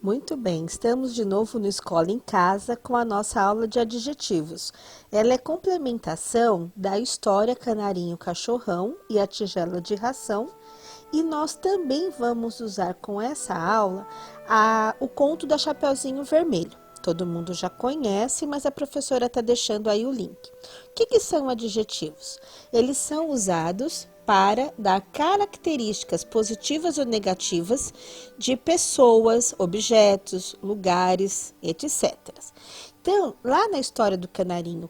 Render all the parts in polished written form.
Muito bem, estamos de novo no Escola em Casa com a nossa aula de adjetivos. Ela é complementação da história Canarinho Cachorrão e a Tigela de Ração. E nós também vamos usar com essa aula o conto da Chapeuzinho Vermelho. Todo mundo já conhece, mas a professora está deixando aí o link. O que são adjetivos? Eles são usados para dar características positivas ou negativas de pessoas, objetos, lugares, etc. Então, lá na história do Canarinho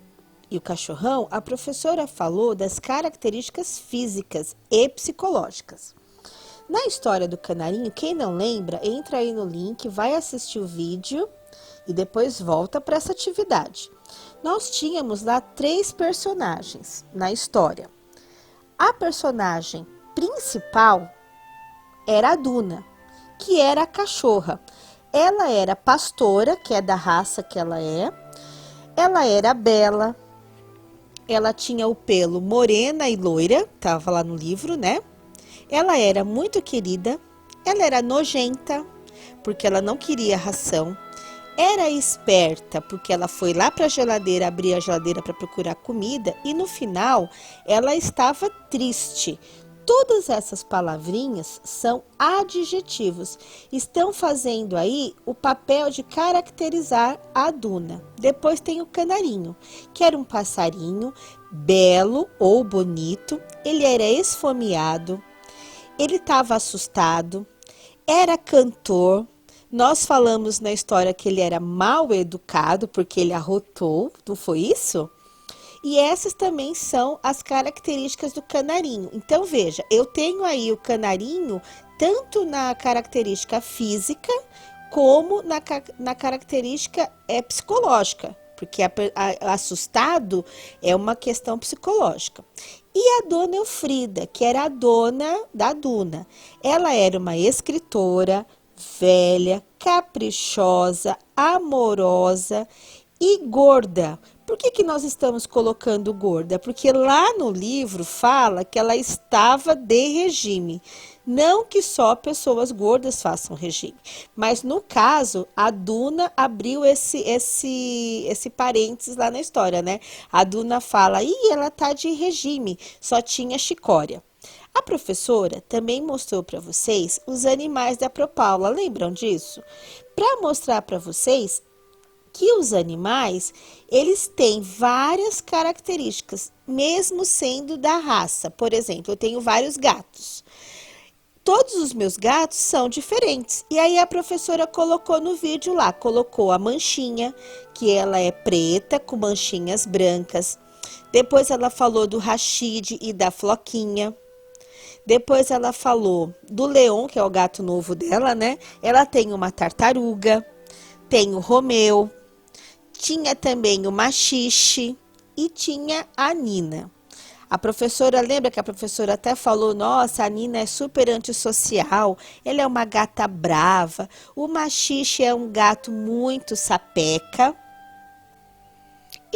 e o Cachorrão, a professora falou das características físicas e psicológicas. Na história do Canarinho, quem não lembra, entra aí no link, vai assistir o vídeo e depois volta para essa atividade. Nós tínhamos lá 3 personagens na história. A personagem principal era a Duna, que era a cachorra. Ela era pastora, que é da raça que ela é. Ela era bela. Ela tinha o pelo morena e loira, estava lá no livro, né? Ela era muito querida. Ela era nojenta, porque ela não queria ração. Era esperta, porque ela foi lá para a geladeira, abrir a geladeira para procurar comida e no final ela estava triste. Todas essas palavrinhas são adjetivos, estão fazendo aí o papel de caracterizar a Duna. Depois tem o Canarinho, que era um passarinho belo ou bonito, ele era esfomeado, ele estava assustado, era cantor. Nós falamos na história que ele era mal educado porque ele arrotou, não foi isso? E essas também são as características do canarinho. Então, veja, eu tenho aí o canarinho tanto na característica física como na característica psicológica, porque assustado é uma questão psicológica. E a dona Elfrida, que era a dona da Duna, ela era uma escritora, velha, caprichosa, amorosa e gorda. Por que nós estamos colocando gorda? Porque lá no livro fala que ela estava de regime. Não que só pessoas gordas façam regime, mas no caso a Duna abriu esse parênteses lá na história, né? A Duna fala, ela tá de regime, só tinha chicória. A professora também mostrou para vocês os animais da Propaula, lembram disso? Para mostrar para vocês que os animais, eles têm várias características, mesmo sendo da raça. Por exemplo, eu tenho vários gatos. Todos os meus gatos são diferentes. E aí a professora colocou no vídeo lá, colocou a Manchinha, que ela é preta com manchinhas brancas. Depois ela falou do Rashid e da Floquinha. Depois ela falou do Leon, que é o gato novo dela, né? Ela tem uma tartaruga, tem o Romeu, tinha também o Machixe e tinha a Nina. A professora, lembra que a professora até falou, nossa, a Nina é super antissocial, ela é uma gata brava, o Machixe é um gato muito sapeca.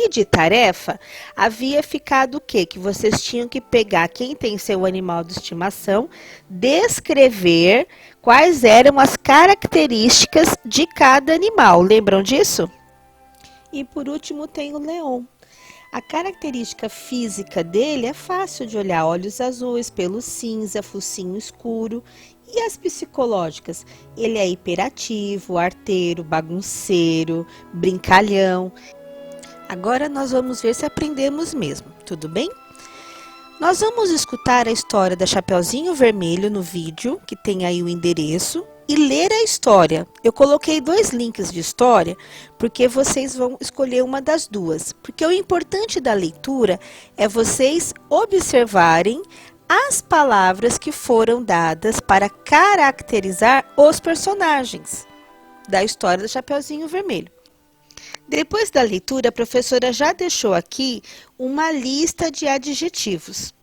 E de tarefa, havia ficado o quê? Que vocês tinham que pegar quem tem seu animal de estimação, descrever quais eram as características de cada animal. Lembram disso? E por último tem o leão. A característica física dele é fácil de olhar, olhos azuis, pelo cinza, focinho escuro. E as psicológicas? Ele é hiperativo, arteiro, bagunceiro, brincalhão. Agora nós vamos ver se aprendemos mesmo, tudo bem? Nós vamos escutar a história da Chapeuzinho Vermelho no vídeo, que tem aí o endereço, e ler a história. Eu coloquei 2 links de história, porque vocês vão escolher uma das duas. Porque o importante da leitura é vocês observarem as palavras que foram dadas para caracterizar os personagens da história da Chapeuzinho Vermelho. Depois da leitura, a professora já deixou aqui uma lista de adjetivos.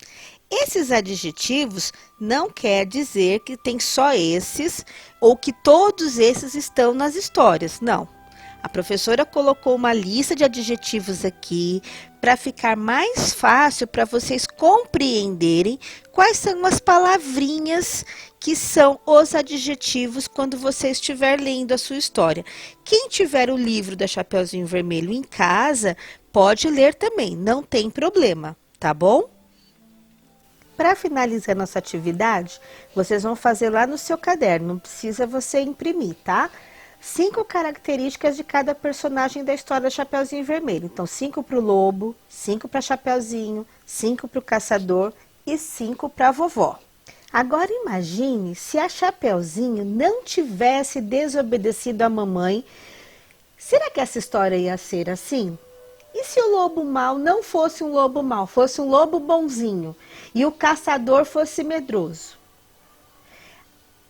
Esses adjetivos não quer dizer que tem só esses ou que todos esses estão nas histórias, não. A professora colocou uma lista de adjetivos aqui para ficar mais fácil para vocês compreenderem quais são as palavrinhas que são os adjetivos quando você estiver lendo a sua história. Quem tiver o livro da Chapeuzinho Vermelho em casa, pode ler também, não tem problema, tá bom? Para finalizar nossa atividade, vocês vão fazer lá no seu caderno, não precisa você imprimir, tá? 5 características de cada personagem da história da Chapeuzinho Vermelho. Então, 5 para o lobo, 5 para Chapeuzinho, 5 para o caçador e 5 para a vovó. Agora imagine se a Chapeuzinho não tivesse desobedecido a mamãe. Será que essa história ia ser assim? E se o lobo mau não fosse um lobo mau, fosse um lobo bonzinho e o caçador fosse medroso?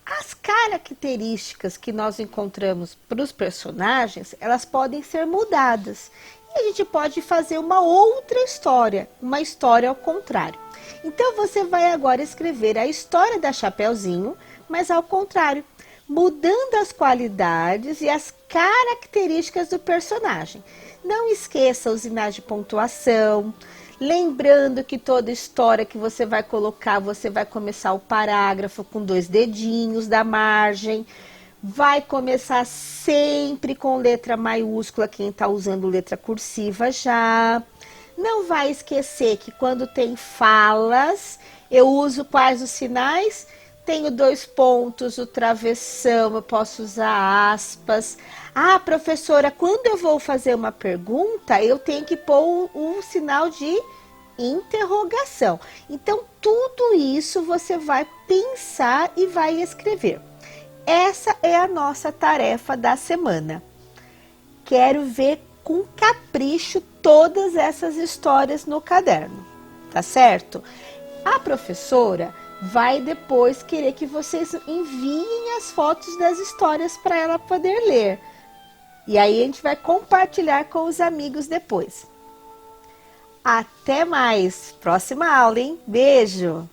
As características que nós encontramos para os personagens, elas podem ser mudadas. E a gente pode fazer uma outra história, uma história ao contrário. Então você vai agora escrever a história da Chapeuzinho, mas ao contrário, mudando as qualidades e as características do personagem. Não esqueça os sinais de pontuação. Lembrando que toda história que você vai colocar, você vai começar o parágrafo com 2 dedinhos da margem. Vai começar sempre com letra maiúscula, quem está usando letra cursiva já. Não vai esquecer que quando tem falas, eu uso quais os sinais? Tenho 2 pontos, o travessão, eu posso usar aspas. Ah, professora, quando eu vou fazer uma pergunta, eu tenho que pôr um sinal de interrogação. Então, tudo isso você vai pensar e vai escrever. Essa é a nossa tarefa da semana. Quero ver com capricho todas essas histórias no caderno, tá certo? A professora vai depois querer que vocês enviem as fotos das histórias para ela poder ler. E aí a gente vai compartilhar com os amigos depois. Até mais! Próxima aula, hein? Beijo!